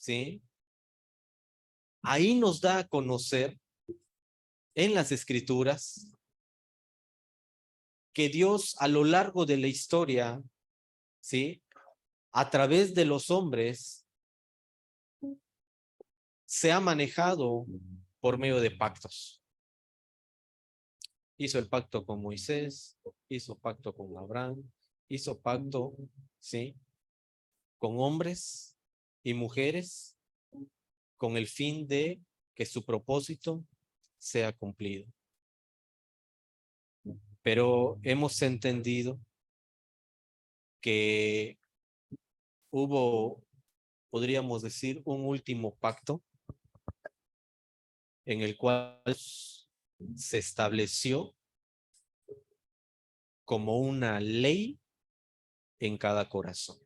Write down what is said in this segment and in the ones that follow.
¿sí? Ahí nos da a conocer en las Escrituras que Dios a lo largo de la historia, ¿sí? A través de los hombres, se ha manejado por medio de pactos. Hizo el pacto con Moisés, hizo pacto con Abraham, hizo pacto, ¿sí? Con hombres y mujeres, con el fin de que su propósito sea cumplido. Pero hemos entendido que hubo, podríamos decir, un último pacto en el cual se estableció como una ley en cada corazón.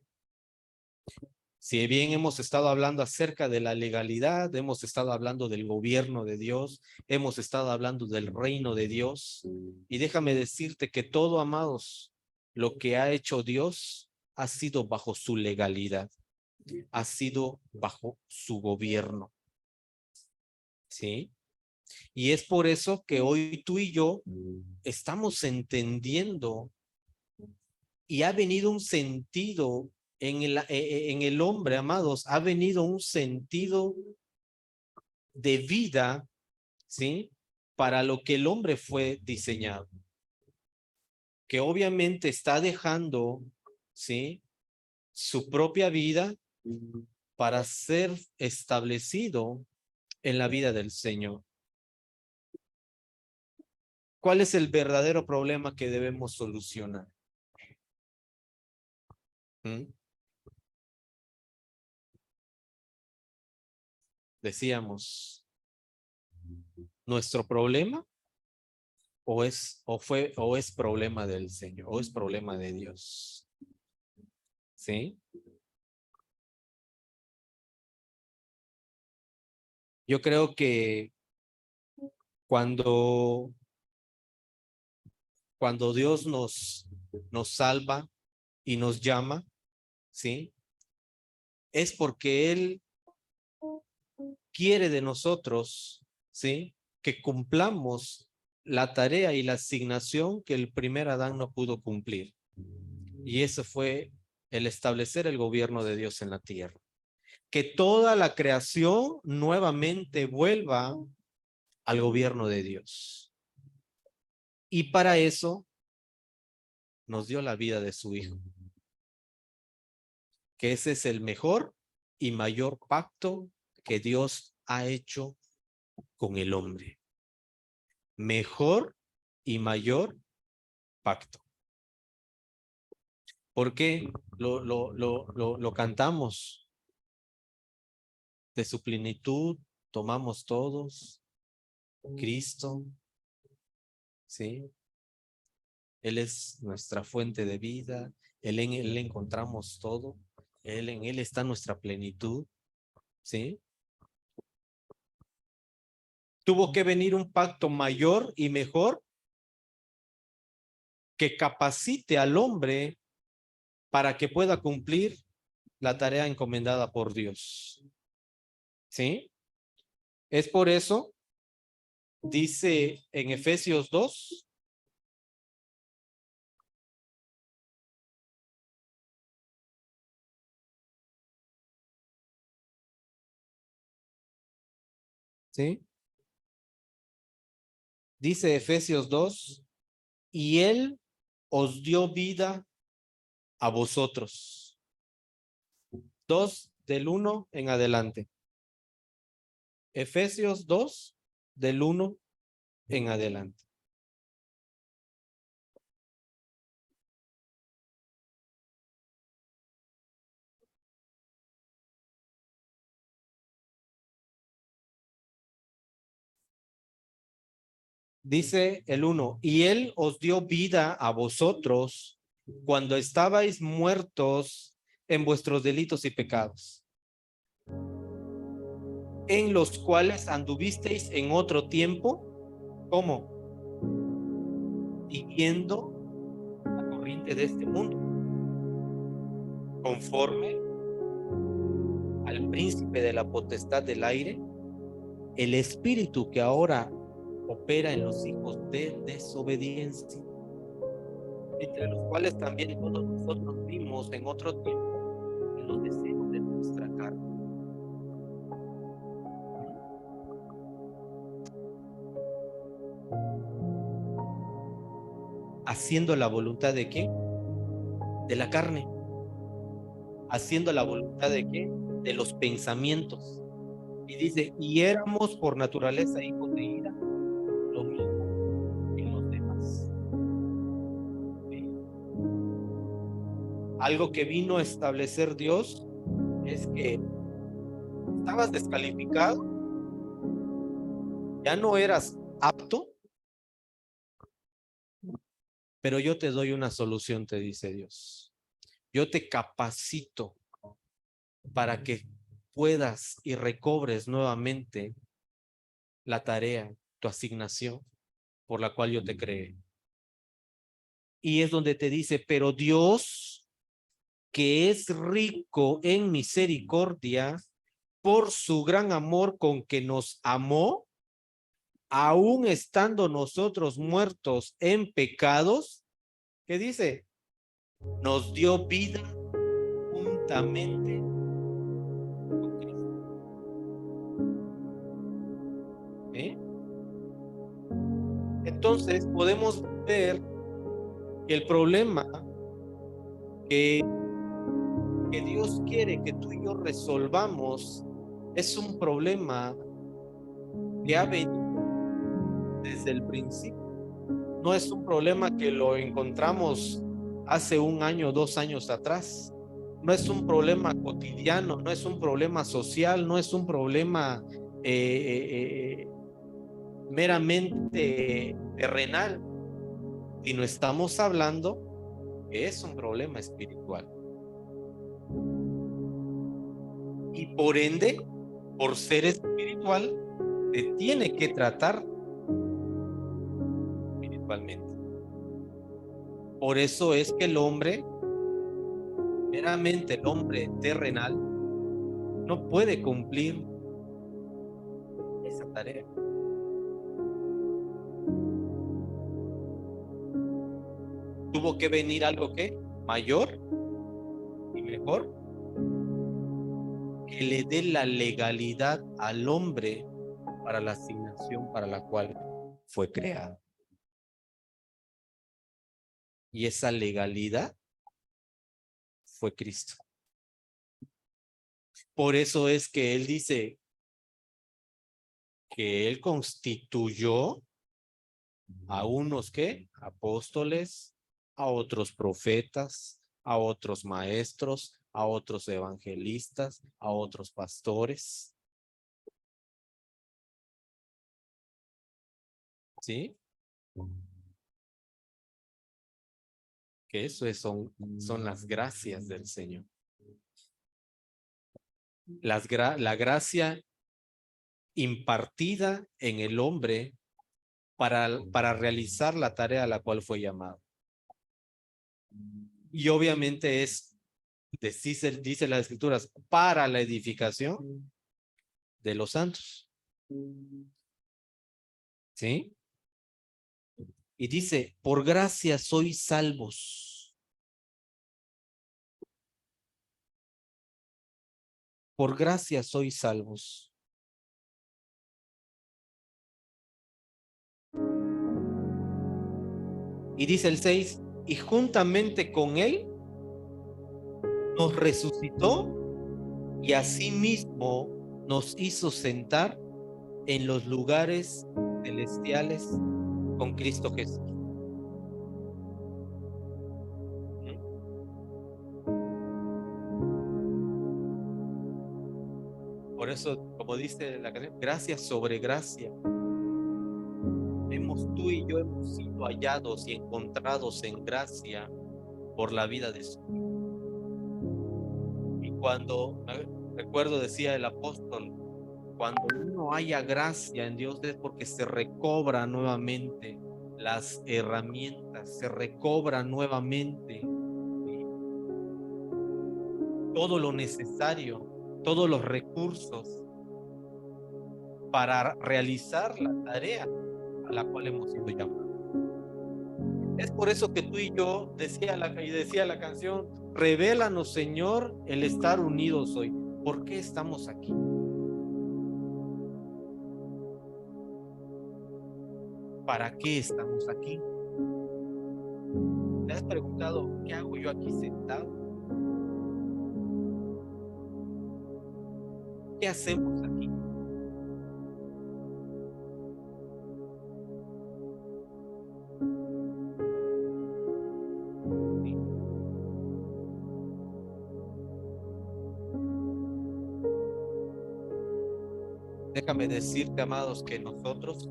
Si bien hemos estado hablando acerca de la legalidad, hemos estado hablando del gobierno de Dios, hemos estado hablando del reino de Dios, y déjame decirte que todo, amados, lo que ha hecho Dios ha sido bajo su legalidad, ha sido bajo su gobierno, ¿sí? Y es por eso que hoy tú y yo estamos entendiendo y ha venido un sentido en el hombre, amados, ha venido un sentido de vida, ¿sí? Para lo que el hombre fue diseñado. Que obviamente está dejando, ¿sí? Su propia vida para ser establecido en la vida del Señor. ¿Cuál es el verdadero problema que debemos solucionar? ¿Mm? Decíamos, ¿nuestro problema o es problema del Señor, o es problema de Dios? ¿Sí? Yo creo que cuando, cuando Dios nos salva y nos llama, ¿sí? Es porque Él quiere de nosotros, ¿sí? Que cumplamos la tarea y la asignación que el primer Adán no pudo cumplir. Y eso fue el establecer el gobierno de Dios en la tierra. Que toda la creación nuevamente vuelva al gobierno de Dios. Y para eso nos dio la vida de su Hijo. Que ese es el mejor y mayor pacto que Dios ha hecho con el hombre. Mejor y mayor pacto. ¿Por qué lo cantamos? De su plenitud tomamos todos, Cristo, ¿sí? Él es nuestra fuente de vida, en Él encontramos todo, en Él está nuestra plenitud, ¿sí? Tuvo que venir un pacto mayor y mejor que capacite al hombre para que pueda cumplir la tarea encomendada por Dios, ¿sí? Es por eso, dice en Efesios 2, ¿sí? Dice Efesios 2, y Él os dio vida a vosotros. 2 del 1 en adelante. Efesios 2 del 1 en adelante. Dice el 1, y Él os dio vida a vosotros cuando estabais muertos en vuestros delitos y pecados, en los cuales anduvisteis en otro tiempo, ¿cómo? Siguiendo la corriente de este mundo, conforme al príncipe de la potestad del aire, el espíritu que ahora opera en los hijos de desobediencia, entre los cuales también todos nosotros vimos en otro tiempo en los deseos de nuestra carne. Haciendo la voluntad de ¿quién? De la carne. Haciendo la voluntad de ¿qué? De los pensamientos. Y dice, y éramos por naturaleza hijos de ira, lo mismo que los demás. ¿Sí? Algo que vino a establecer Dios es que estabas descalificado, ya no eras apto, pero yo te doy una solución, te dice Dios. Yo te capacito para que puedas y recobres nuevamente la tarea, tu asignación por la cual yo te creé. Y es donde te dice, pero Dios, que es rico en misericordia, por su gran amor con que nos amó, aún estando nosotros muertos en pecados, ¿qué dice? Nos dio vida juntamente con Cristo. ¿Eh? Entonces podemos ver que el problema que Dios quiere que tú y yo resolvamos es un problema que ha venido desde el principio. No es un problema que lo encontramos hace 1 año, 2 años atrás. No es un problema cotidiano, no es un problema social, no es un problema meramente terrenal, sino estamos hablando que es un problema espiritual. Y por ende, por ser espiritual, se tiene que tratar espiritualmente. Por eso es que el hombre, meramente el hombre terrenal, no puede cumplir esa tarea. Tuvo que venir algo que mayor y mejor, que le dé la legalidad al hombre para la asignación para la cual fue creado. Y esa legalidad fue Cristo. Por eso es que él dice que él constituyó a unos que apóstoles, a otros profetas, a otros maestros, a otros evangelistas, a otros pastores. ¿Sí? Que eso son las gracias del Señor. La gracia impartida en el hombre para realizar la tarea a la cual fue llamado. Y obviamente dice las escrituras, para la edificación de los santos. ¿Sí? Y dice, por gracia sois salvos. Por gracia sois salvos. Y dice el 6, y juntamente con él nos resucitó y asimismo nos hizo sentar en los lugares celestiales con Cristo Jesús. Por eso, como dice la canción, gracia sobre gracia. Tú y yo hemos sido hallados y encontrados en gracia por la vida de su Hijo. Y cuando, recuerdo decía el apóstol, cuando uno haya gracia en Dios es porque se recobra nuevamente las herramientas, se recobra nuevamente todo lo necesario, todos los recursos para realizar la tarea a la cual hemos sido llamados. Es por eso que tú y yo, decía la canción, revélanos, Señor, el estar unidos hoy. ¿Por qué estamos aquí? ¿Para qué estamos aquí? ¿Te has preguntado qué hago yo aquí sentado? ¿Qué hacemos aquí? Sí. Déjame decirte, amados, que nosotros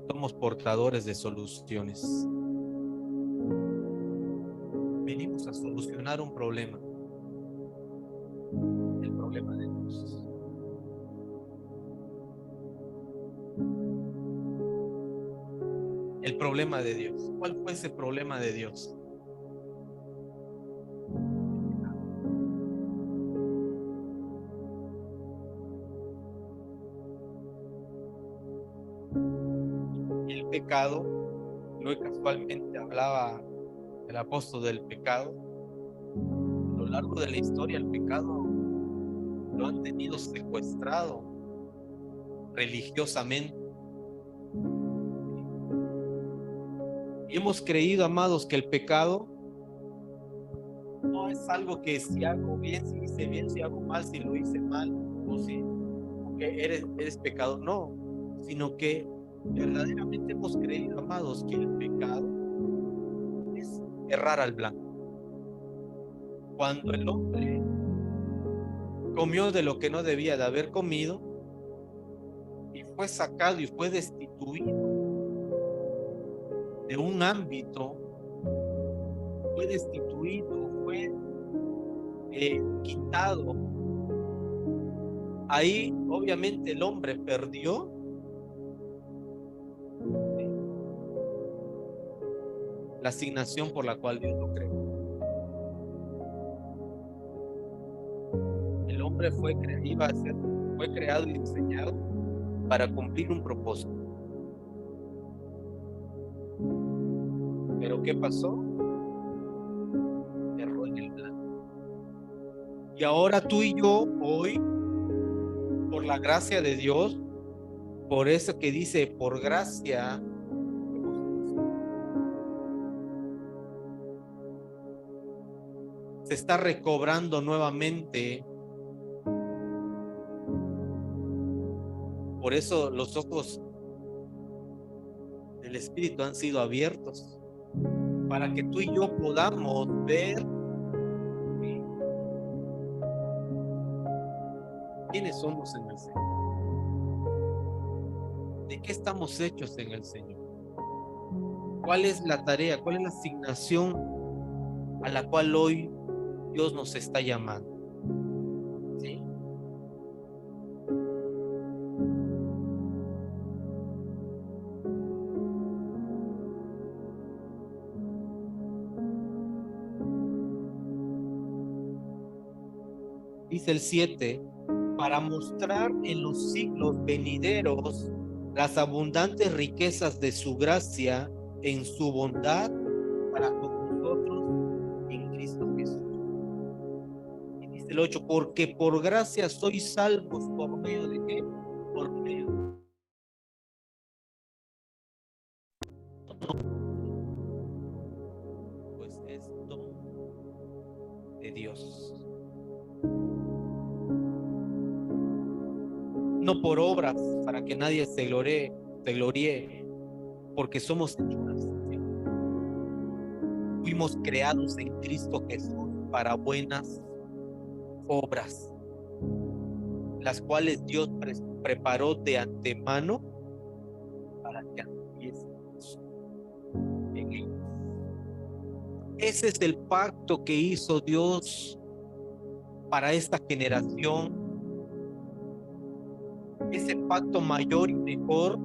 somos portadores de soluciones. Venimos a solucionar un problema. El problema de Dios. El problema de Dios. ¿Cuál fue ese problema de Dios? El pecado, no casualmente hablaba el apóstol del pecado. A lo largo de la historia, el pecado lo han tenido secuestrado religiosamente. Y hemos creído, amados, que el pecado no es algo que si hago bien, si hice bien, si hago mal, si lo hice mal, o si que eres pecador. No, sino que verdaderamente hemos creído, amados, que el pecado es errar al blanco. Cuando el hombre comió de lo que no debía de haber comido y fue sacado y fue destituido de un ámbito, fue destituido, fue quitado. Ahí obviamente el hombre perdió la asignación por la cual Dios lo creó. El hombre fue creado y diseñado para cumplir un propósito. Pero ¿qué pasó? Erró en el plan. Y ahora tú y yo, hoy, por la gracia de Dios, por eso que dice, por gracia, se está recobrando nuevamente. Por eso los ojos del Espíritu han sido abiertos, para que tú y yo podamos ver quiénes somos en el Señor, de qué estamos hechos en el Señor, cuál es la tarea, cuál es la asignación a la cual hoy Dios nos está llamando. ¿Sí? Dice el 7, para mostrar en los siglos venideros las abundantes riquezas de su gracia en su bondad para con nosotros en Cristo Jesús. Y dice el 8, porque por gracia sois salvos por medio de qué? Por medio pues es don de Dios. No por obras, para que nadie se gloríe, porque somos hechos. Fuimos creados en Cristo Jesús para buenas obras, las cuales Dios preparó de antemano para que anduviésemos en ellas. Ese es el pacto que hizo Dios para esta generación. Ese pacto mayor y mejor,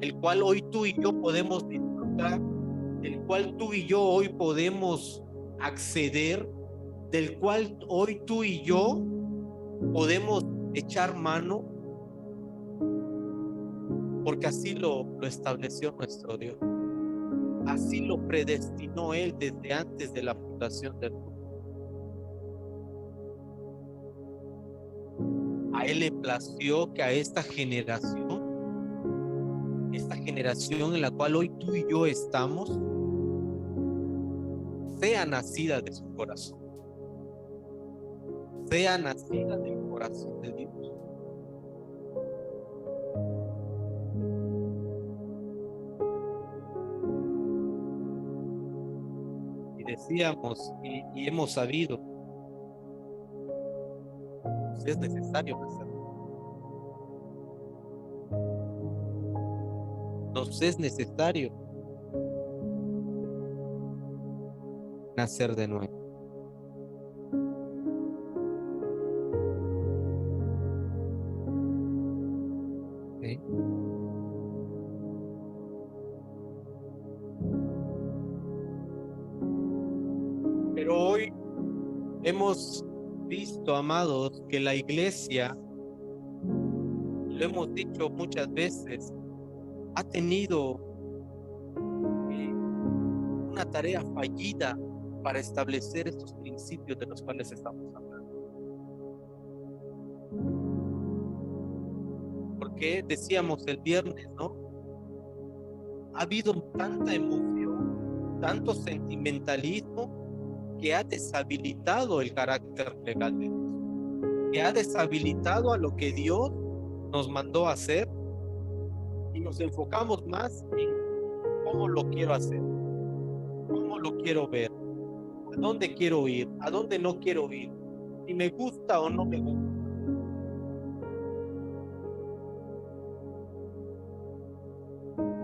el cual hoy tú y yo podemos disfrutar, el cual tú y yo hoy podemos acceder, del cual hoy tú y yo podemos echar mano porque así lo estableció nuestro Dios. Así lo predestinó Él desde antes de la fundación del mundo. A Él le plació que a esta generación en la cual hoy tú y yo estamos, sea nacida de su corazón, sea nacida del corazón de Dios. Y decíamos y hemos sabido, pues es necesario nacer. Nos es necesario nacer de nuevo. ¿Sí? Pero hoy hemos visto, amados, que la iglesia, lo hemos dicho muchas veces, ha tenido una tarea fallida para establecer estos principios de los cuales estamos hablando. Porque decíamos el viernes, ¿no? Ha habido tanta emoción, tanto sentimentalismo que ha deshabilitado el carácter legal de Dios, que ha deshabilitado a lo que Dios nos mandó a hacer y nos enfocamos más en cómo lo quiero hacer, cómo lo quiero ver, a dónde quiero ir, a dónde no quiero ir, si me gusta o no me gusta.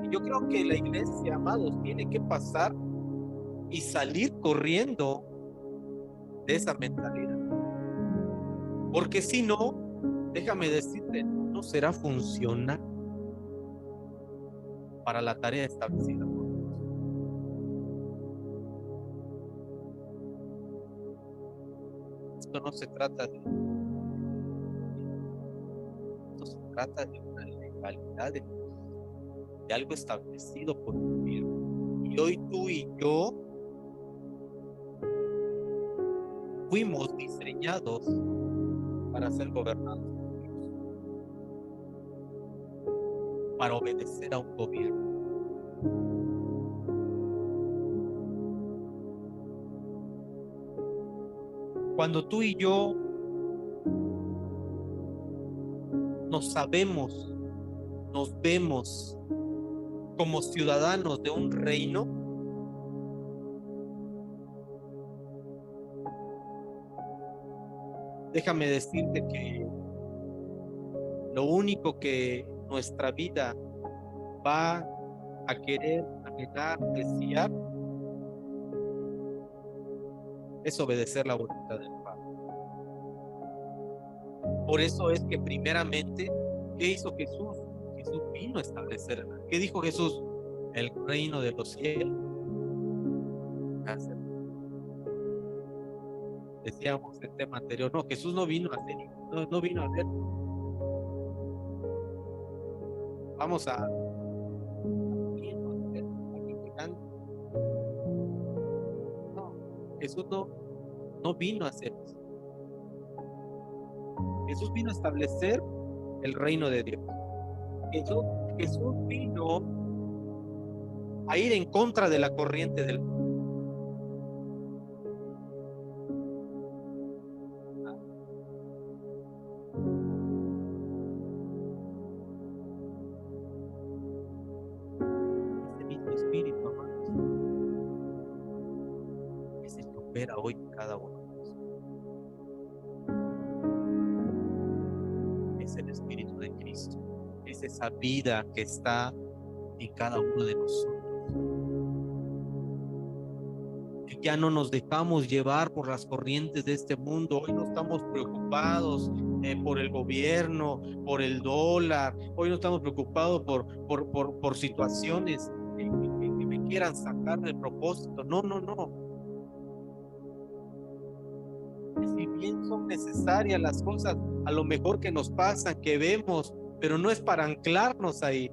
Y yo creo que la iglesia, amados, tiene que pasar y salir corriendo de esa mentalidad. Porque si no, déjame decirte, no será funcional para la tarea establecida por Dios. Esto no se trata de... Esto se trata de una legalidad, de algo establecido por el gobierno. Y hoy tú y yo fuimos diseñados para ser gobernados por Dios, para obedecer a un gobierno. Cuando tú y yo nos sabemos, nos vemos como ciudadanos de un reino, déjame decirte que lo único que nuestra vida va a querer, anhelar, desear, es obedecer la voluntad del Padre. Por eso es que primeramente, ¿qué hizo Jesús? Jesús vino a establecer. ¿Qué dijo Jesús? El reino de los cielos. Decíamos en el tema anterior, no, Jesús no vino a hacer, no vino a ver. Vamos a no, Jesús no vino a hacer eso. Jesús vino a establecer el reino de Dios. Jesús vino a ir en contra de la corriente del mundo. Ese mismo espíritu, amados, es el que opera hoy en cada uno de nosotros. Es el espíritu de Cristo. Es esa vida que está en cada uno de nosotros. Ya no nos dejamos llevar por las corrientes de este mundo. Hoy no estamos preocupados por el gobierno, por el dólar. Hoy no estamos preocupados por situaciones que me quieran sacar del propósito. No. Si bien son necesarias las cosas, a lo mejor que nos pasan, que vemos, pero no es para anclarnos ahí,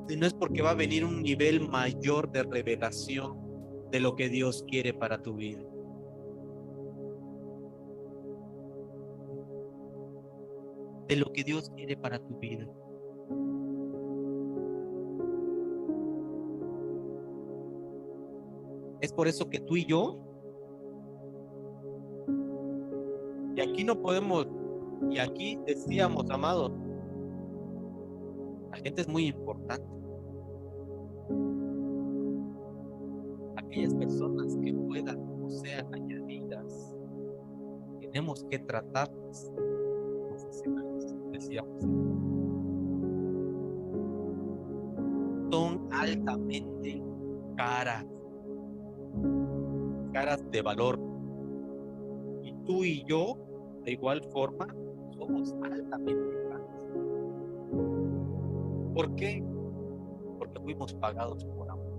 sino es porque va a venir un nivel mayor de revelación de lo que Dios quiere para tu vida. De lo que Dios quiere para tu vida. Es por eso que tú y yo, y aquí no podemos, y aquí decíamos, amados, la gente es muy importante. Aquellas personas que puedan o sean añadidas, tenemos que tratarlas profesionales, decíamos. Son altamente caras, caras de valor. Y tú y yo, de igual forma, somos altamente caros. ¿Por qué? Porque fuimos pagados por amor,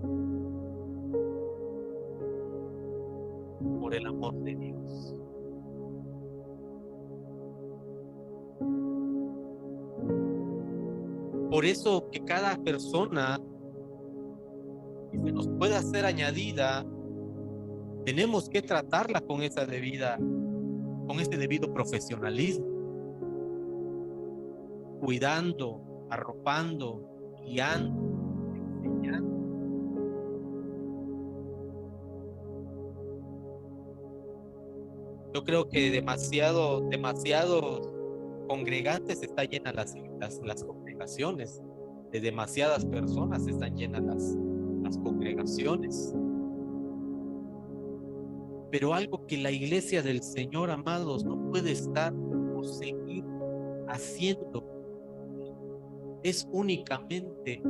por el amor de Dios. Por eso que cada persona que se nos pueda ser añadida, tenemos que tratarla con esa debida, con este debido profesionalismo, cuidando, arropando, guiando, enseñando. Yo creo que demasiados congregantes están llenas las congregaciones, de demasiadas personas están llenas las congregaciones. Pero algo que la iglesia del Señor, amados, no puede estar o seguir haciendo es únicamente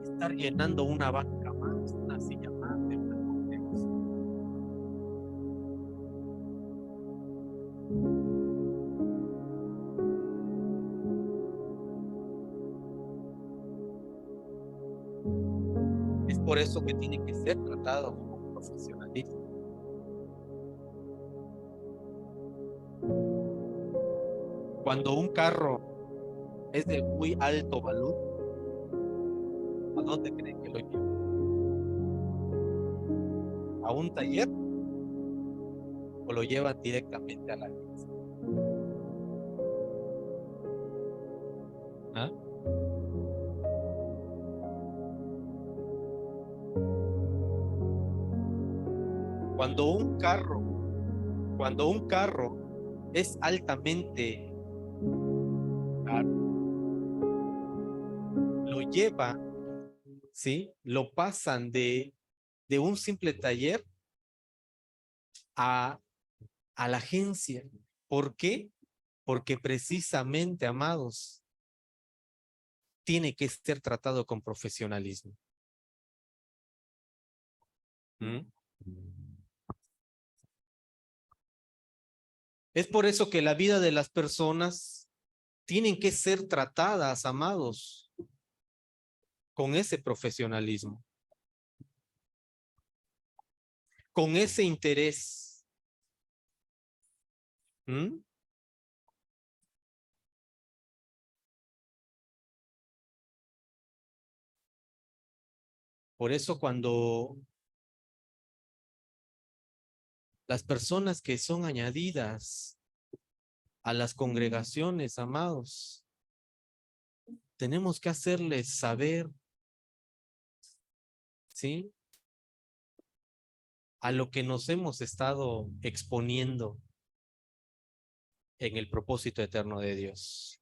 estar llenando una banca más, una silla más de una congregación. Es por eso que tiene que ser tratado como profesionalismo. Cuando un carro es de muy alto valor, ¿a dónde creen que lo llevan? ¿A un taller o lo llevan directamente a la agencia? ¿Ah? Cuando un carro, cuando un carro es altamente caro, lo lleva, ¿sí? Lo pasan de un simple taller a, a la agencia. ¿Por qué? Porque precisamente, amados, tiene que ser tratado con profesionalismo. ¿Mm? Es por eso que la vida de las personas tienen que ser tratadas, amados, con ese profesionalismo, con ese interés. ¿Mm? Por eso cuando las personas que son añadidas a las congregaciones, amados, tenemos que hacerles saber, ¿sí? A lo que nos hemos estado exponiendo en el propósito eterno de Dios.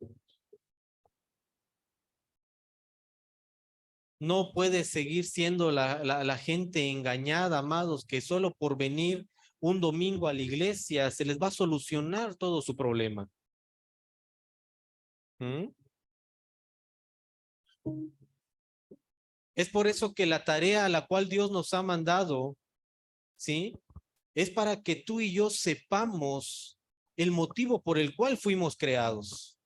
No puede seguir siendo la gente engañada, amados, que solo por venir un domingo a la iglesia se les va a solucionar todo su problema. ¿Mm? Es por eso que la tarea a la cual Dios nos ha mandado, ¿sí? Es para que tú y yo sepamos el motivo por el cual fuimos creados.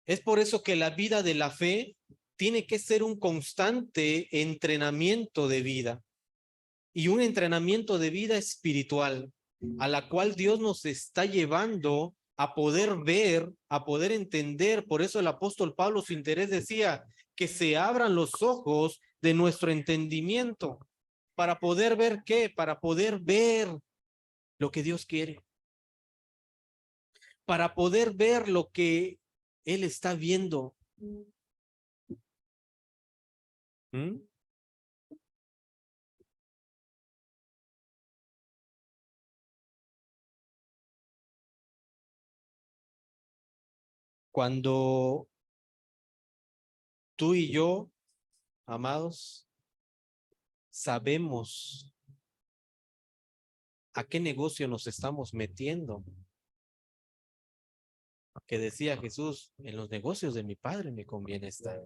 Es por eso que la vida de la fe tiene que ser un constante entrenamiento de vida. y un entrenamiento de vida espiritual a la cual Dios nos está llevando a poder ver, a poder entender. Por eso el apóstol Pablo, su interés decía que se abran los ojos de nuestro entendimiento para poder ver qué, para poder ver lo que Dios quiere, para poder ver lo que Él está viendo. ¿Mm? Cuando tú y yo, amados, sabemos a qué negocio nos estamos metiendo, que decía Jesús, en los negocios de mi Padre me conviene estar.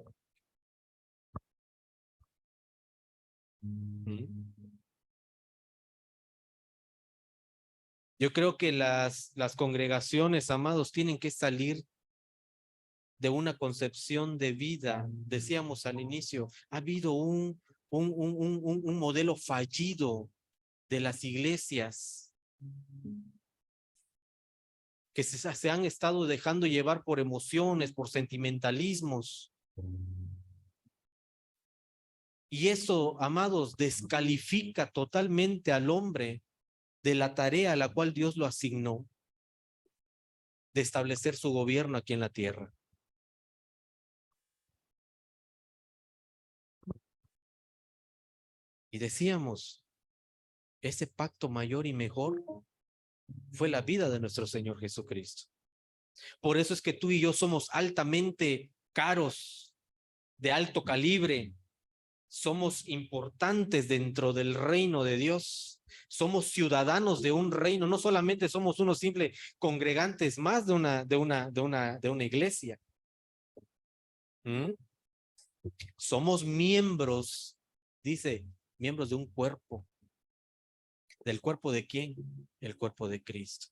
¿Mm? Yo creo que las congregaciones, amados, tienen que salir de una concepción de vida. Decíamos al inicio, ha habido un modelo fallido de las iglesias que se han estado dejando llevar por emociones, por sentimentalismos. Y eso, amados, descalifica totalmente al hombre de la tarea a la cual Dios lo asignó, de establecer su gobierno aquí en la tierra. Y decíamos, ese pacto mayor y mejor fue la vida de nuestro Señor Jesucristo. Por eso es que tú y yo somos altamente caros, de alto calibre, somos importantes dentro del reino de Dios, somos ciudadanos de un reino, no solamente somos unos simples congregantes más de una iglesia. ¿Mm? Somos miembros, dice, miembros de un cuerpo. ¿Del cuerpo de quién? El cuerpo de Cristo.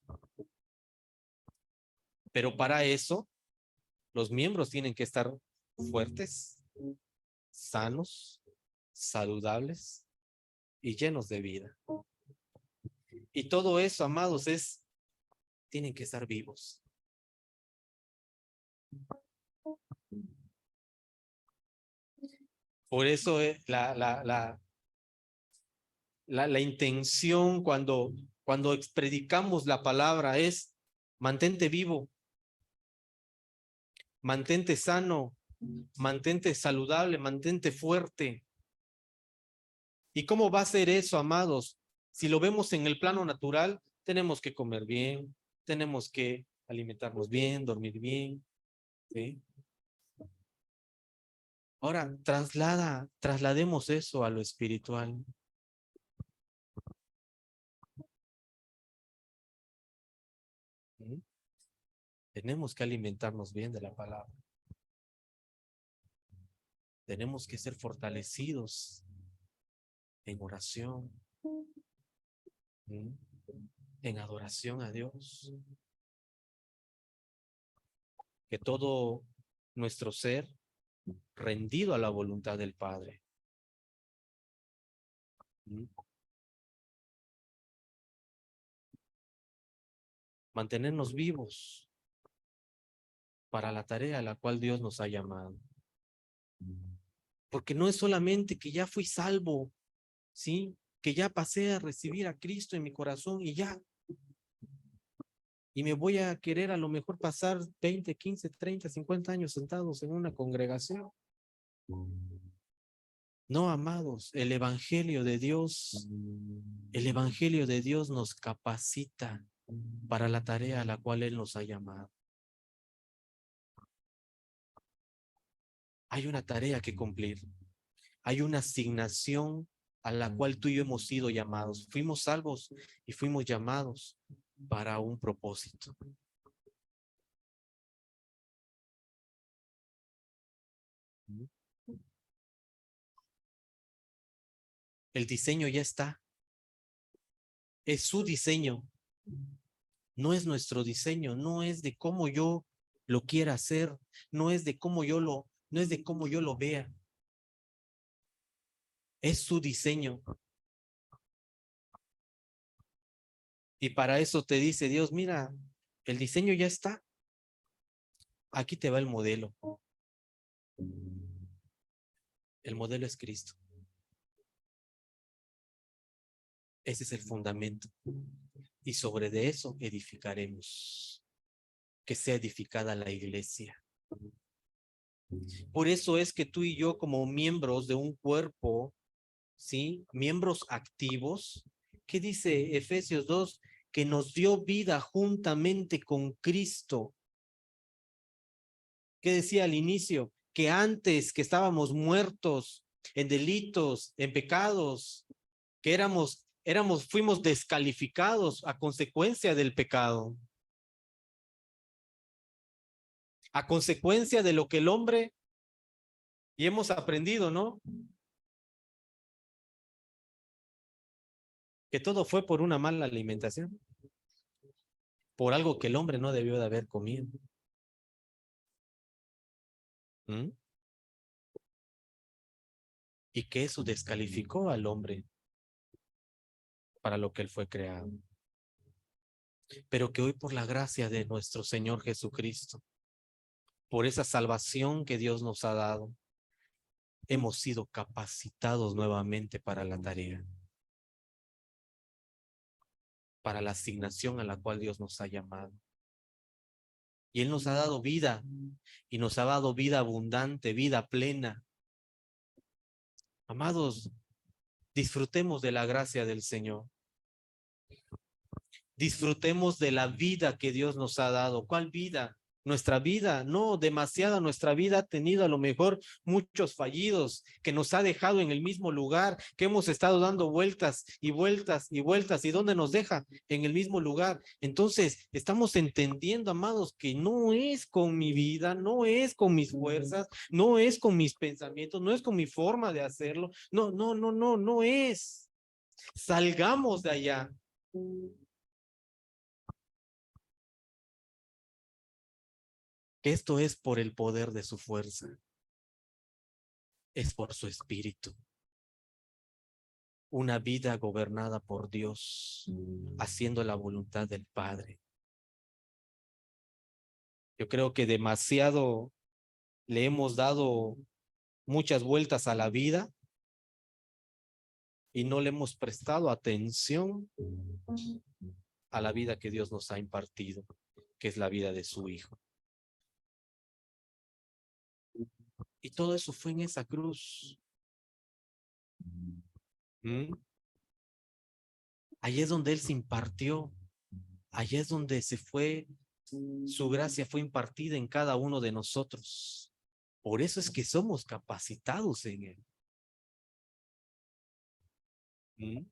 Pero para eso, los miembros tienen que estar fuertes, sanos, saludables y llenos de vida. Y todo eso, amados, tienen que estar vivos. Por eso la intención cuando predicamos la palabra es mantente vivo, mantente sano, mantente saludable, mantente fuerte. ¿Y cómo va a ser eso, amados? Si lo vemos en el plano natural, tenemos que comer bien, tenemos que alimentarnos bien, dormir bien, ¿sí? Ahora, traslademos eso a lo espiritual. ¿Sí? Tenemos que alimentarnos bien de la palabra. Tenemos que ser fortalecidos en oración, ¿sí? En adoración a Dios. Que todo nuestro ser rendido a la voluntad del Padre. ¿Sí? Mantenernos vivos para la tarea a la cual Dios nos ha llamado. Porque no es solamente que ya fui salvo, ¿sí? Que ya pasé a recibir a Cristo en mi corazón y ya. Y me voy a querer a lo mejor pasar 20, 15, 30, 50 años sentados en una congregación. No, amados, el Evangelio de Dios nos capacita para la tarea a la cual Él nos ha llamado. Hay una tarea que cumplir. Hay una asignación a la cual tú y yo hemos sido llamados. Fuimos salvos y fuimos llamados para un propósito. El diseño ya está. Es su diseño. No es nuestro diseño. No es de cómo yo lo quiera hacer. No es de cómo no es de cómo yo lo vea. Es su diseño. Y para eso te dice Dios, mira, el diseño ya está. Aquí te va el modelo. El modelo es Cristo. Ese es el fundamento. Y sobre de eso edificaremos. Que sea edificada la iglesia. Por eso es que tú y yo, como miembros de un cuerpo, ¿sí? Miembros activos, ¿qué dice Efesios 2? Que nos dio vida juntamente con Cristo. ¿Qué decía al inicio? Que antes que estábamos muertos en delitos, en pecados, que fuimos descalificados a consecuencia del pecado, a consecuencia de lo que el hombre, y hemos aprendido, ¿no? Que todo fue por una mala alimentación, por algo que el hombre no debió de haber comido. ¿Mm? Y que eso descalificó al hombre para lo que él fue creado. Pero que hoy por la gracia de nuestro Señor Jesucristo, por esa salvación que Dios nos ha dado, hemos sido capacitados nuevamente para la tarea, para la asignación a la cual Dios nos ha llamado. Y Él nos ha dado vida, y nos ha dado vida abundante, vida plena. Amados, disfrutemos de la gracia del Señor. Disfrutemos de la vida que Dios nos ha dado. ¿Cuál vida? Nuestra vida, no, demasiada nuestra vida ha tenido a lo mejor muchos fallidos, que nos ha dejado en el mismo lugar, que hemos estado dando vueltas y vueltas y vueltas. ¿Y dónde nos deja? En el mismo lugar. Entonces, estamos entendiendo, amados, que no es con mi vida, no es con mis fuerzas, no es con mis pensamientos, no es con mi forma de hacerlo. No, no, no, no, no es. Salgamos de allá. Esto es por el poder de su fuerza, es por su espíritu. Una vida gobernada por Dios, haciendo la voluntad del Padre. Yo creo que demasiado le hemos dado muchas vueltas a la vida y no le hemos prestado atención a la vida que Dios nos ha impartido, que es la vida de su Hijo. Y todo eso fue en esa cruz. ¿Mm? Allí es donde Él se impartió. Allí es donde se fue, su gracia fue impartida en cada uno de nosotros. Por eso es que somos capacitados en Él. ¿Mm?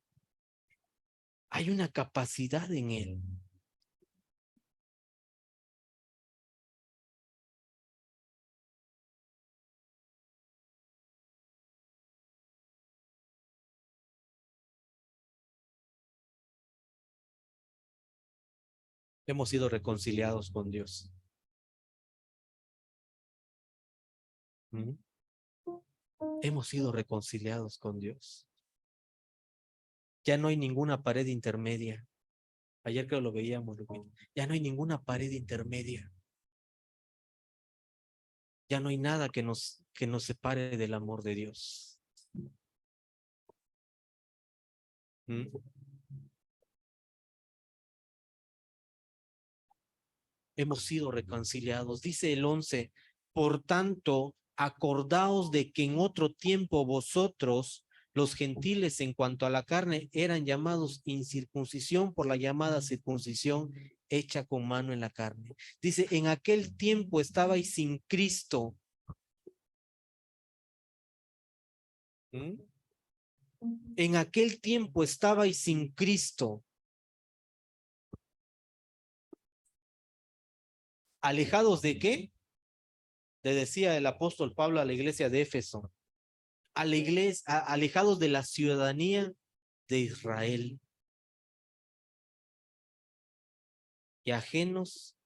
Hay una capacidad en Él. Hemos sido reconciliados con Dios. ¿Mm? Hemos sido reconciliados con Dios. Ya no hay ninguna pared intermedia. Ayer creo lo veíamos, Lupita. Ya no hay ninguna pared intermedia. Ya no hay nada que nos separe del amor de Dios. ¿Mm? Hemos sido reconciliados. Dice el 11, por tanto, acordaos de que en otro tiempo vosotros, los gentiles en cuanto a la carne, eran llamados incircuncisión por la llamada circuncisión hecha con mano en la carne. Dice, en aquel tiempo estabais sin Cristo. ¿Mm? En aquel tiempo estabais sin Cristo, alejados de qué? Le decía el apóstol Pablo a la iglesia de Éfeso, a la iglesia, alejados de la ciudadanía de Israel y ajenos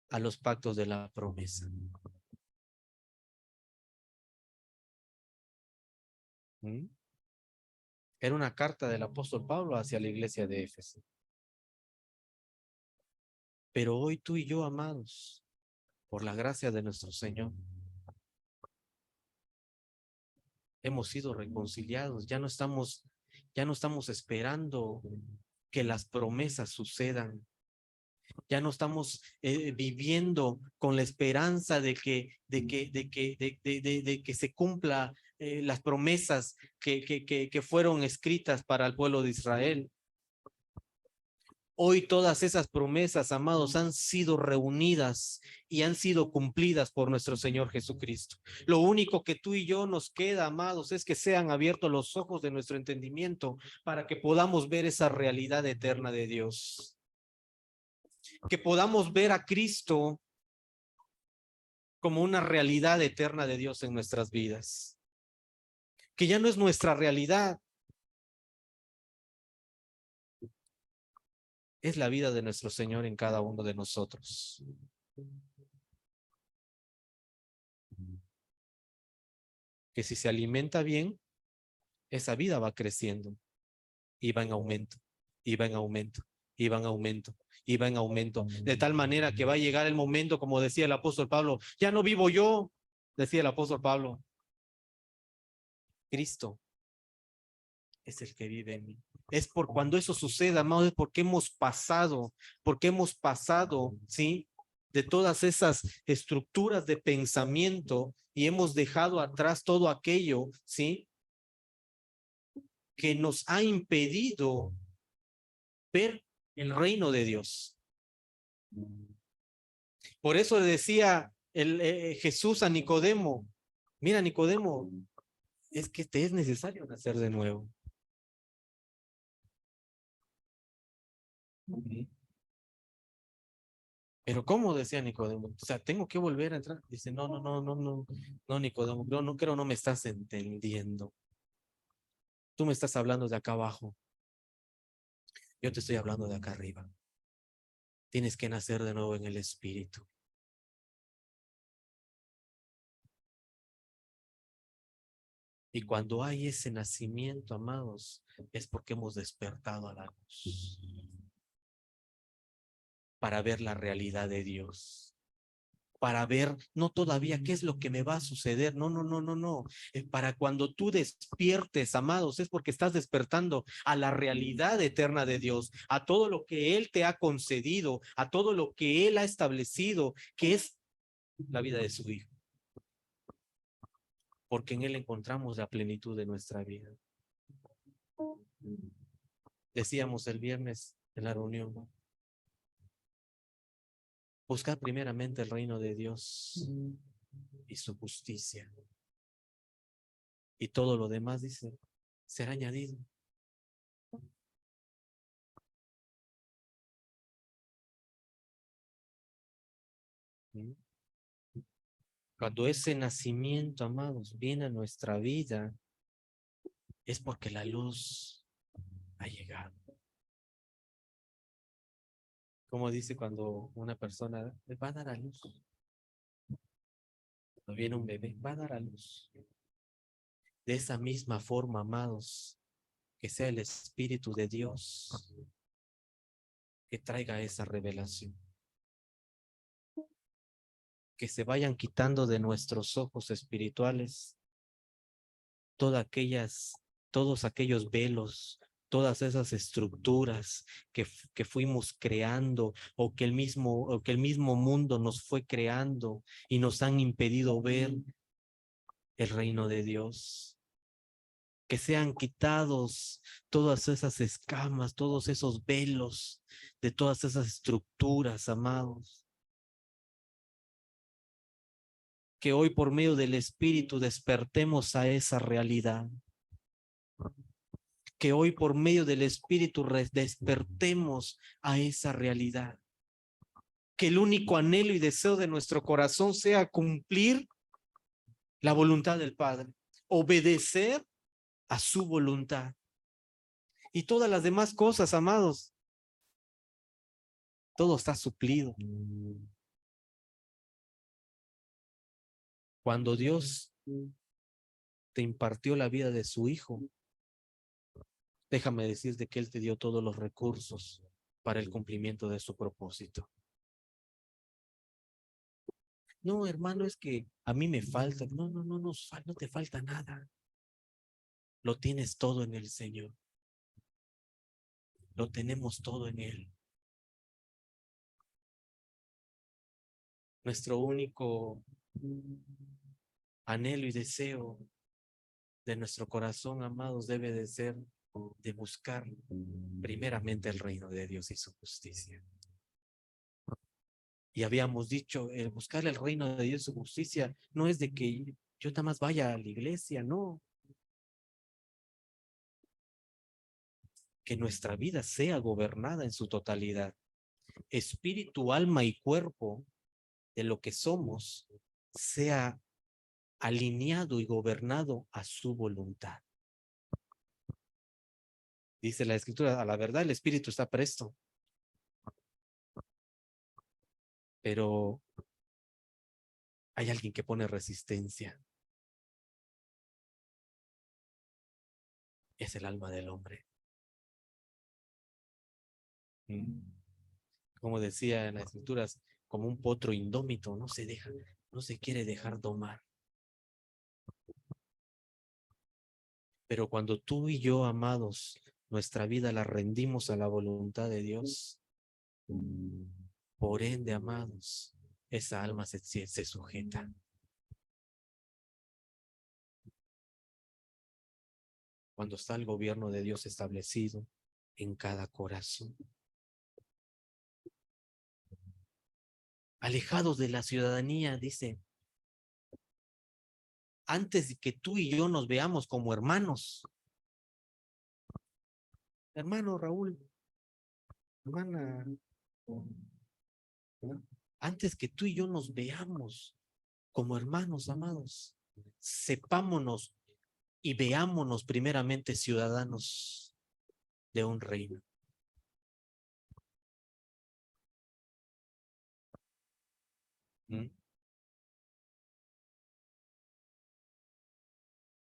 a los pactos de la promesa. ¿Mm? Era una carta del apóstol Pablo hacia la iglesia de Éfeso. Pero hoy tú y yo, amados, por la gracia de nuestro Señor, hemos sido reconciliados. Ya no estamos esperando que las promesas sucedan. Ya no estamos viviendo con la esperanza de que se cumpla las promesas que fueron escritas para el pueblo de Israel. Hoy todas esas promesas, amados, han sido reunidas y han sido cumplidas por nuestro Señor Jesucristo. Lo único que tú y yo nos queda, amados, es que sean abiertos los ojos de nuestro entendimiento para que podamos ver esa realidad eterna de Dios. Que podamos ver a Cristo como una realidad eterna de Dios en nuestras vidas. Que ya no es nuestra realidad, es la vida de nuestro Señor en cada uno de nosotros. Que si se alimenta bien, esa vida va creciendo y va en aumento, y va en aumento, y va en aumento, y va en aumento. De tal manera que va a llegar el momento, como decía el apóstol Pablo, ya no vivo yo, decía el apóstol Pablo, Cristo es el que vive en mí. Es por cuando eso suceda, amados, es porque hemos pasado, ¿sí? De todas esas estructuras de pensamiento y hemos dejado atrás todo aquello, ¿sí? Que nos ha impedido ver el reino de Dios. Por eso le decía Jesús a Nicodemo, mira Nicodemo, es que te es necesario nacer de nuevo. Pero ¿cómo? Decía Nicodemo. O sea, tengo que volver a entrar. Dice, no, Nicodemo, no creo, no me estás entendiendo. Tú me estás hablando de acá abajo. Yo te estoy hablando de acá arriba. Tienes que nacer de nuevo en el Espíritu. Y cuando hay ese nacimiento, amados, es porque hemos despertado a la luz para ver la realidad de Dios. Para ver, no todavía qué es lo que me va a suceder, no. Para cuando tú despiertes, amados, es porque estás despertando a la realidad eterna de Dios, a todo lo que Él te ha concedido, a todo lo que Él ha establecido, que es la vida de su Hijo. Porque en Él encontramos la plenitud de nuestra vida. Decíamos el viernes en la reunión, buscar primeramente el reino de Dios y su justicia. Y todo lo demás, dice, será añadido. Cuando ese nacimiento, amados, viene a nuestra vida, es porque la luz ha llegado. Como dice cuando una persona va a dar a luz, cuando viene un bebé, va a dar a luz. De esa misma forma, amados, que sea el Espíritu de Dios que traiga esa revelación. Que se vayan quitando de nuestros ojos espirituales todos aquellos velos, todas esas estructuras que fuimos creando o que el mismo mundo nos fue creando y nos han impedido ver el reino de Dios. Que sean quitados todas esas escamas, todos esos velos de todas esas estructuras, amados. Que hoy por medio del Espíritu despertemos a esa realidad. Que hoy por medio del Espíritu despertemos a esa realidad. Que el único anhelo y deseo de nuestro corazón sea cumplir la voluntad del Padre, obedecer a su voluntad. Y todas las demás cosas, amados, todo está suplido. Cuando Dios te impartió la vida de su Hijo, déjame decirte que Él te dio todos los recursos para el cumplimiento de su propósito. No, hermano, es que a mí me falta. No, no, no, no te falta nada. Lo tienes todo en el Señor. Lo tenemos todo en Él. Nuestro único anhelo y deseo de nuestro corazón, amados, debe de ser de buscar primeramente el reino de Dios y su justicia. Y habíamos dicho, el buscar el reino de Dios y su justicia no es de que yo nada más vaya a la iglesia, no. Que nuestra vida sea gobernada en su totalidad, espíritu, alma y cuerpo de lo que somos, sea alineado y gobernado a su voluntad. Dice la Escritura, a la verdad el espíritu está presto, pero hay alguien que pone resistencia. Es el alma del hombre. Como decía en las Escrituras, como un potro indómito, no se quiere dejar domar. Pero cuando tú y yo, amados, nuestra vida la rendimos a la voluntad de Dios, por ende, amados, esa alma se sujeta. Cuando está el gobierno de Dios establecido en cada corazón. Alejados de la ciudadanía, dice, antes de que tú y yo nos veamos como hermanos. Hermano Raúl, hermana, ¿no? Antes que tú y yo nos veamos como hermanos amados, sepámonos y veámonos primeramente ciudadanos de un reino. ¿Mm?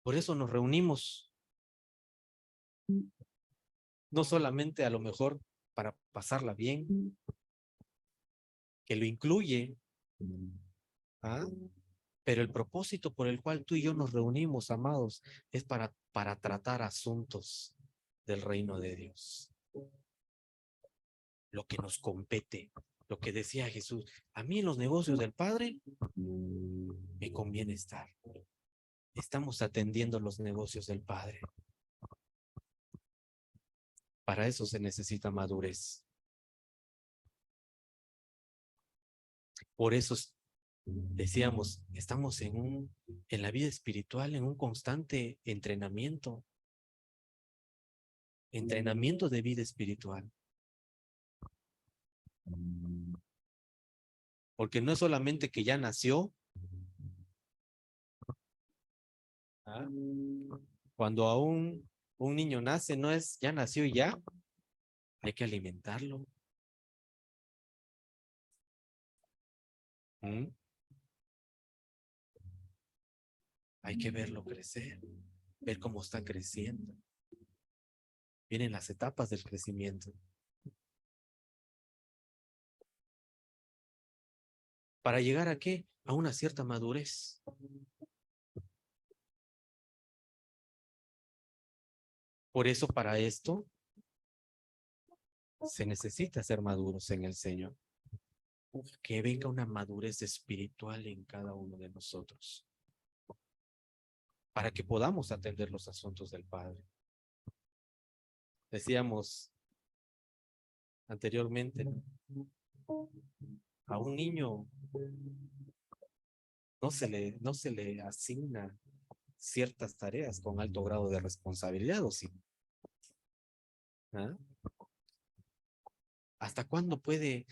Por eso nos reunimos, no solamente a lo mejor para pasarla bien, que lo incluye, ¿ah? Pero el propósito por el cual tú y yo nos reunimos, amados, es para tratar asuntos del reino de Dios. Lo que nos compete, lo que decía Jesús. A mí en los negocios del Padre me conviene estar. Estamos atendiendo los negocios del Padre. Para eso se necesita madurez. Por eso decíamos, estamos en la vida espiritual, en un constante entrenamiento de vida espiritual. Porque no es solamente que ya nació. ¿Ah? Cuando aún un niño nace, no es ya nació y ya, hay que alimentarlo. ¿Mm? Hay que verlo crecer, ver cómo está creciendo. Vienen las etapas del crecimiento. ¿Para llegar a qué? A una cierta madurez. Por eso, para esto, se necesita ser maduros en el Señor. Que venga una madurez espiritual en cada uno de nosotros. Para que podamos atender los asuntos del Padre. Decíamos anteriormente, a un niño no se le asigna ciertas tareas con alto grado de responsabilidad, ¿o sí? ¿Ah? ¿Hasta cuándo puede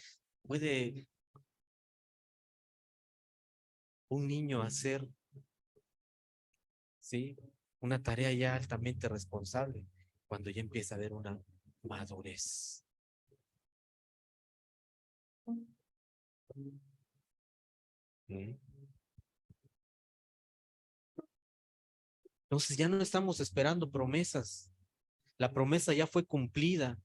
un niño hacer, sí, una tarea ya altamente responsable cuando ya empieza a haber una madurez? ¿Mm? Entonces ya no estamos esperando promesas. La promesa ya fue cumplida.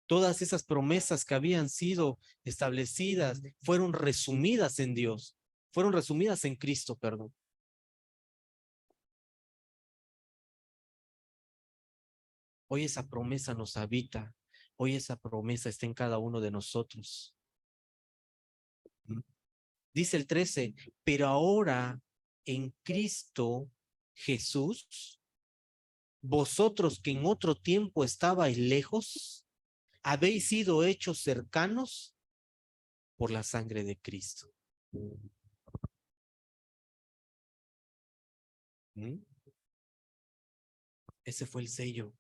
Todas esas promesas que habían sido establecidas fueron resumidas en Dios. fueron resumidas en Cristo, perdón. Hoy esa promesa nos habita. Hoy esa promesa está en cada uno de nosotros. Dice el 13, pero ahora en Cristo Jesús, vosotros que en otro tiempo estabais lejos, habéis sido hechos cercanos por la sangre de Cristo. ¿Mm? Ese fue el sello.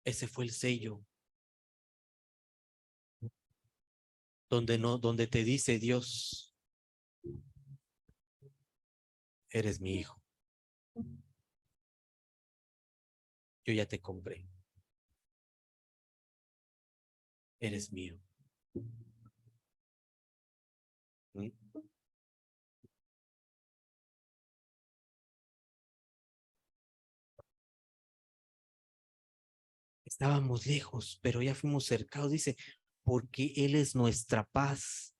Ese fue el sello. Donde te dice Dios, eres mi hijo. Yo ya te compré. Eres mío. ¿Mm? Estábamos lejos, pero ya fuimos cercados. Dice, porque Él es nuestra paz,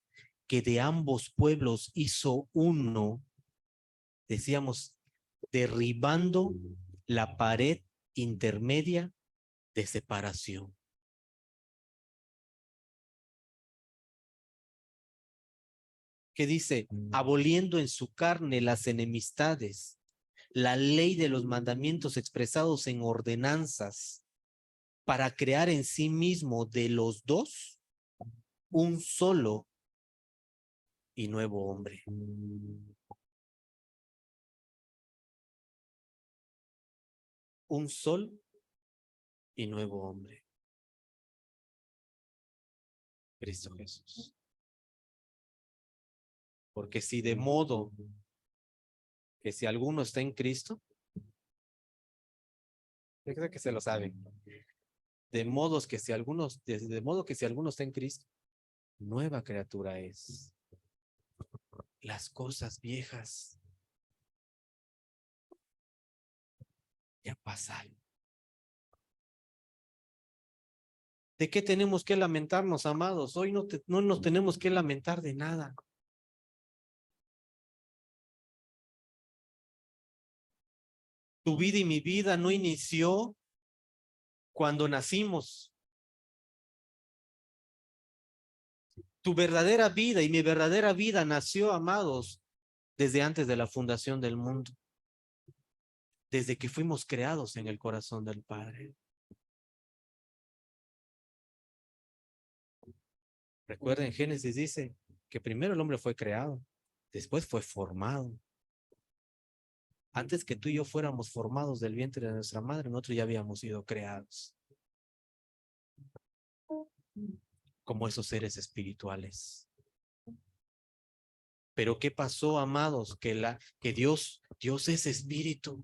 que de ambos pueblos hizo uno, decíamos, derribando la pared intermedia de separación. Que dice, aboliendo en su carne las enemistades, la ley de los mandamientos expresados en ordenanzas, para crear en sí mismo de los dos un solo y nuevo hombre. Un solo y nuevo hombre. Cristo Jesús. Porque si de modo que si alguno está en Cristo, yo creo que se lo saben. De modo que si alguno está en Cristo, nueva criatura es. Las cosas viejas ya pasaron. ¿De qué tenemos que lamentarnos, amados? Hoy no nos tenemos que lamentar de nada. Tu vida y mi vida no inició cuando nacimos. Tu verdadera vida y mi verdadera vida nació, amados, desde antes de la fundación del mundo. Desde que fuimos creados en el corazón del Padre. Recuerden, Génesis dice que primero el hombre fue creado, después fue formado. Antes que tú y yo fuéramos formados del vientre de nuestra madre, nosotros ya habíamos sido creados como esos seres espirituales. Pero ¿qué pasó, amados? Que Dios es espíritu.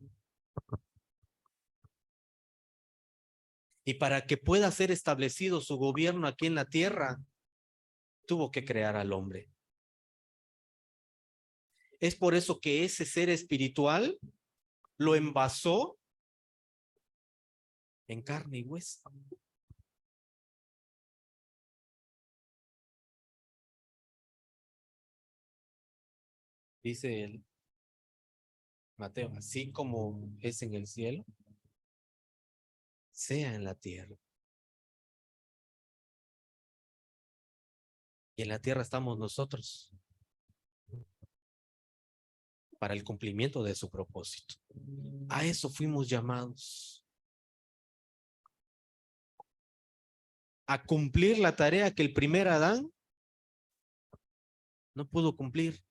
Y para que pueda ser establecido su gobierno aquí en la tierra, tuvo que crear al hombre. Es por eso que ese ser espiritual lo envasó en carne y hueso. Dice el Mateo, así como es en el cielo, sea en la tierra. Y en la tierra estamos nosotros para el cumplimiento de su propósito. A eso fuimos llamados. A cumplir la tarea que el primer Adán no pudo cumplir.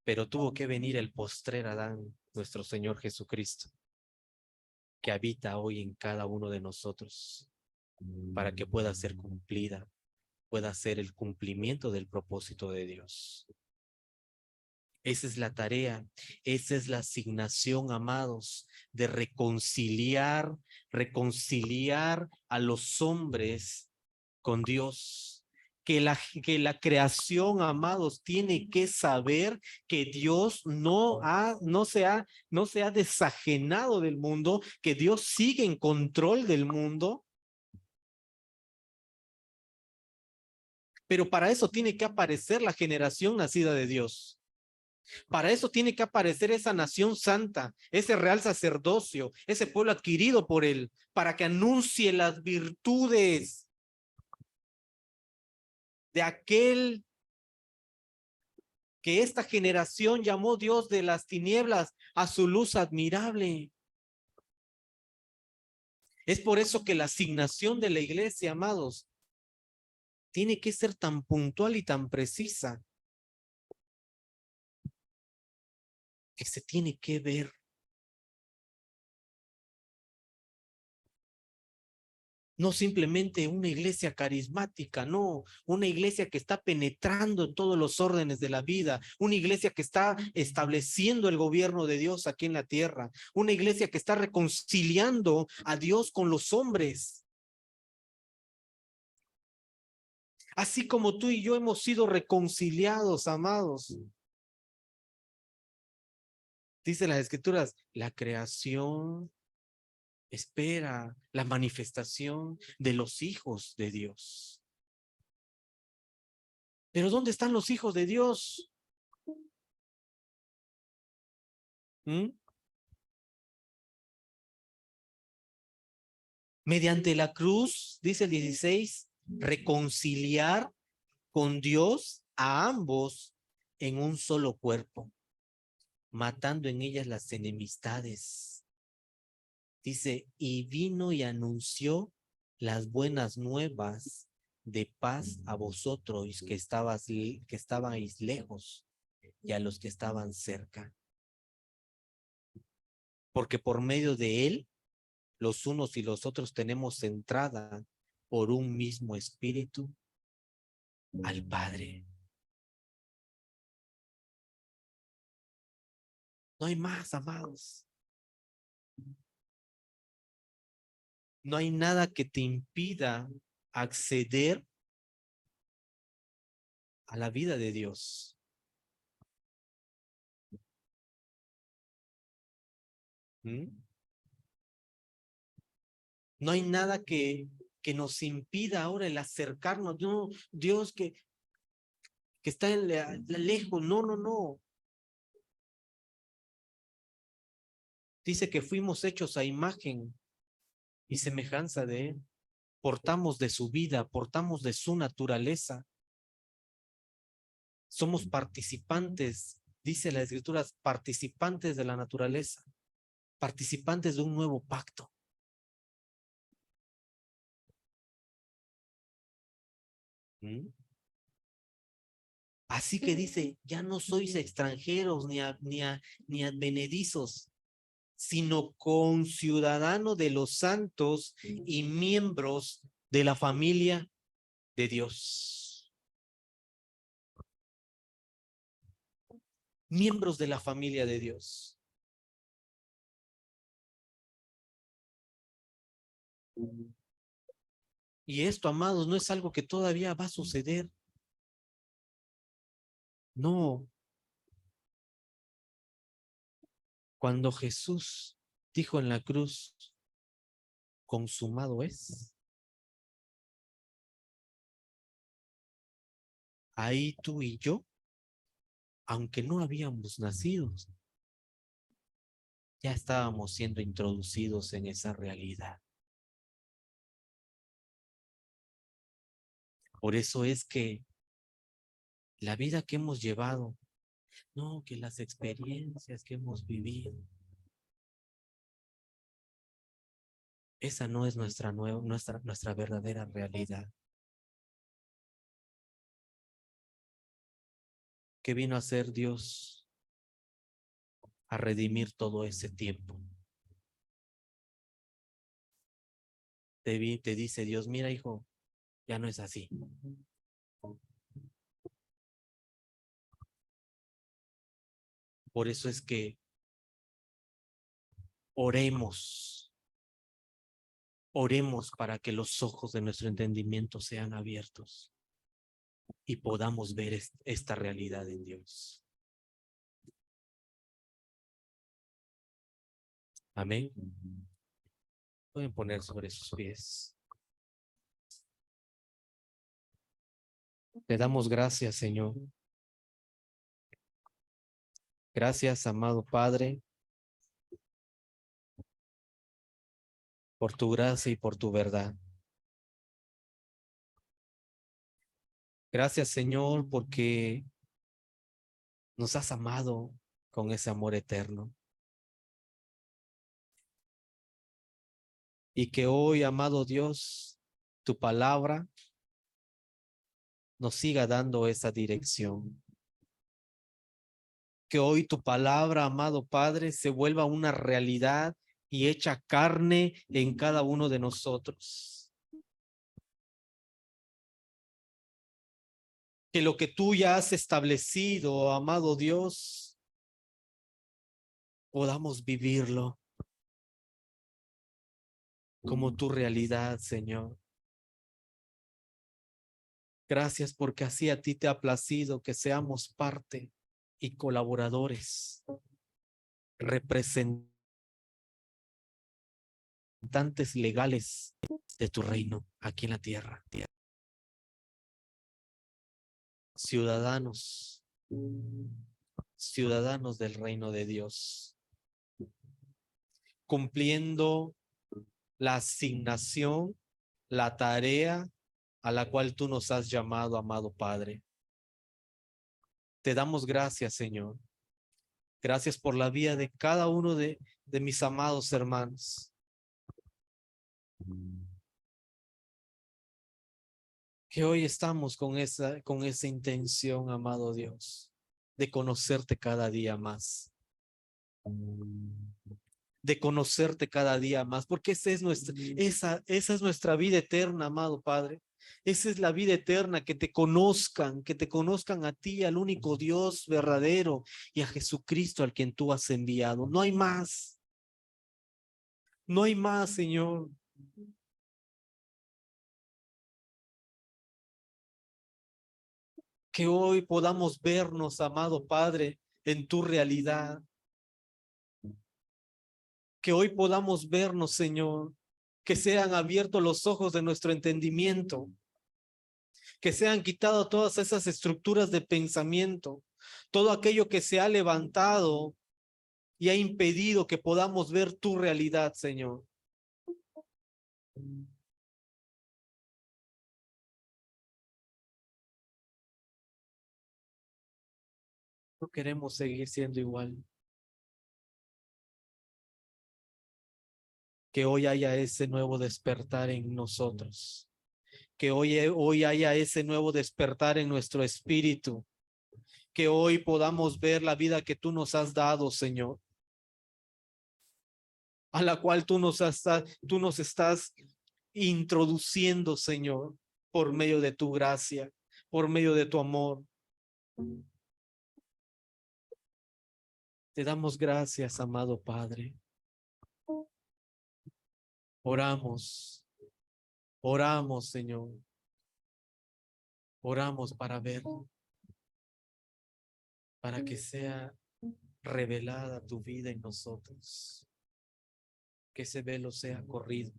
Pero tuvo que venir el postrer Adán, nuestro Señor Jesucristo, que habita hoy en cada uno de nosotros, para que pueda ser cumplida, pueda ser el cumplimiento del propósito de Dios. Esa es la tarea, esa es la asignación, amados, de reconciliar a los hombres con Dios. Que la creación, amados, tiene que saber que Dios no se ha desajenado del mundo, que Dios sigue en control del mundo Pero para eso tiene que aparecer la generación nacida de Dios. Para eso tiene que aparecer esa nación santa, ese real sacerdocio, ese pueblo adquirido por Él, para que anuncie las virtudes de aquel que esta generación llamó Dios de las tinieblas a su luz admirable. Es por eso que la asignación de la iglesia, amados, tiene que ser tan puntual y tan precisa, que se tiene que ver. No simplemente una iglesia carismática, no, una iglesia que está penetrando en todos los órdenes de la vida, una iglesia que está estableciendo el gobierno de Dios aquí en la tierra, una iglesia que está reconciliando a Dios con los hombres. Así como tú y yo hemos sido reconciliados, amados. Dice las Escrituras, la creación espera la manifestación de los hijos de Dios. Pero ¿dónde están los hijos de Dios? ¿Mm? Mediante la cruz, dice el 16, reconciliar con Dios a ambos en un solo cuerpo, matando en ellas las enemistades. Dice, y vino y anunció las buenas nuevas de paz a vosotros que estabais lejos y a los que estaban cerca. Porque por medio de él, los unos y los otros tenemos entrada por un mismo espíritu al Padre. No hay más, amados. No hay nada que te impida acceder a la vida de Dios. ¿Mm? No hay nada que nos impida ahora el acercarnos. No, Dios que está lejos. No, no, no. Dice que fuimos hechos a imagen y semejanza de Él. Portamos de su vida, portamos de su naturaleza. Somos participantes, dice la Escritura, participantes de la naturaleza, participantes de un nuevo pacto. ¿Mm? Así que dice, ya no sois extranjeros ni advenedizos, sino conciudadanos de los santos y miembros de la familia de Dios. Miembros de la familia de Dios. Y esto, amados, no es algo que todavía va a suceder. No. Cuando Jesús dijo en la cruz, consumado es, ahí tú y yo, aunque no habíamos nacido, ya estábamos siendo introducidos en esa realidad. Por eso es que la vida que hemos llevado, no, que las experiencias que hemos vivido, esa no es nuestra verdadera realidad. ¿Qué vino a hacer Dios? A redimir todo ese tiempo. Te dice Dios, mira hijo, ya no es así. Por eso es que oremos para que los ojos de nuestro entendimiento sean abiertos y podamos ver esta realidad en Dios. Amén. Pueden poner sobre sus pies. Te damos gracias, Señor. Gracias, amado Padre, por tu gracia y por tu verdad. Gracias, Señor, porque nos has amado con ese amor eterno. Y que hoy, amado Dios, tu palabra nos siga dando esa dirección. Que hoy tu palabra, amado Padre, se vuelva una realidad y hecha carne en cada uno de nosotros. Que lo que tú ya has establecido, amado Dios, podamos vivirlo como tu realidad, Señor. Gracias porque así a ti te ha placido que seamos parte y colaboradores, representantes legales de tu reino aquí en la tierra. Ciudadanos, ciudadanos del reino de Dios, cumpliendo la asignación, la tarea a la cual tú nos has llamado, amado Padre. Te damos gracias, Señor. Gracias por la vida de cada uno de mis amados hermanos. Que hoy estamos con esa intención, amado Dios, de conocerte cada día más. De conocerte cada día más, porque esa es nuestra vida eterna, amado Padre. Esa es la vida eterna, que te conozcan a ti, al único Dios verdadero, y a Jesucristo al quien tú has enviado. No hay más, no hay más, Señor. Que hoy podamos vernos, amado Padre, en tu realidad. Que hoy podamos vernos, Señor, que sean abiertos los ojos de nuestro entendimiento, que sean quitadas todas esas estructuras de pensamiento, todo aquello que se ha levantado y ha impedido que podamos ver tu realidad, Señor. No queremos seguir siendo igual. Que hoy haya ese nuevo despertar en nosotros. Que hoy haya ese nuevo despertar en nuestro espíritu. Que hoy podamos ver la vida que tú nos has dado, Señor, a la cual tú nos estás introduciendo, Señor, por medio de tu gracia, por medio de tu amor. Te damos gracias, amado Padre. Oramos, oramos, Señor. Oramos para ver, para que sea revelada tu vida en nosotros. Que ese velo sea corrido.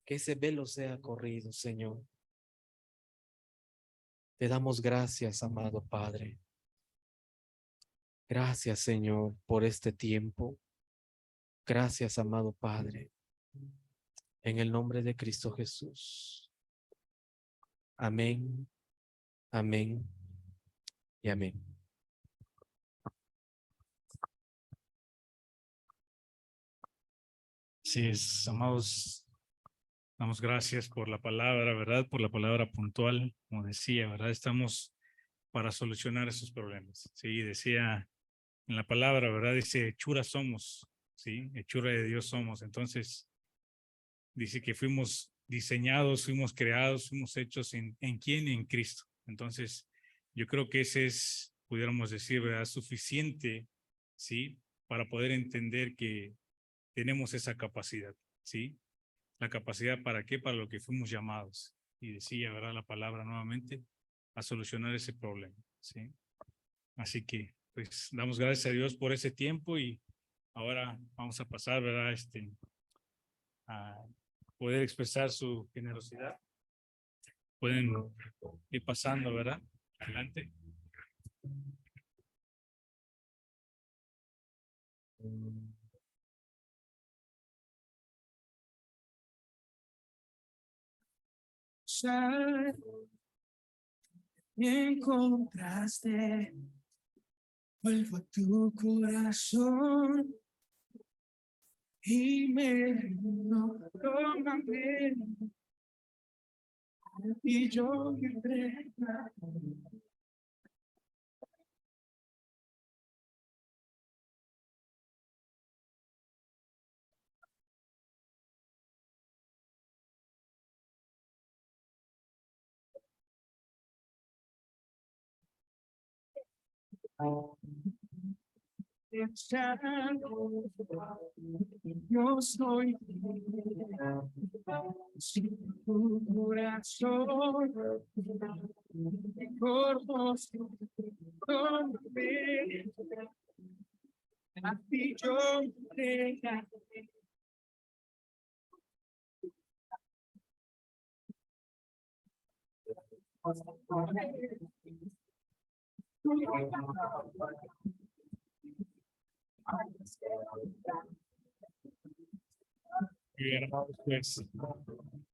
Que ese velo sea corrido, Señor. Te damos gracias, amado Padre. Gracias, Señor, por este tiempo. Gracias, amado Padre. En el nombre de Cristo Jesús. Amén, amén y amén. Sí, amados, damos gracias por la palabra, ¿verdad? Por la palabra puntual, como decía, ¿verdad? Estamos para solucionar esos problemas. Sí, decía en la palabra, ¿verdad? Dice, hechura somos, ¿sí? Hechura de Dios somos. Entonces, dice que fuimos diseñados, fuimos creados, fuimos hechos ¿en quién? En Cristo. Entonces, yo creo que ese es, pudiéramos decir, ¿verdad? Suficiente, ¿sí? Para poder entender que tenemos esa capacidad, ¿sí? La capacidad para qué, para lo que fuimos llamados. Y decía, ¿verdad? La palabra nuevamente, a solucionar ese problema, ¿sí? Así que, pues, damos gracias a Dios por ese tiempo y ahora vamos a pasar, ¿verdad? A poder expresar su generosidad. pueden ir pasando, ¿verdad? Adelante. Me encontraste, vuelvo a tu corazón y me rindo, tómame y yo me entrego. Yo soy sin tu corazón, por vos, tómame, a ti yo me entrego. Bien, pues,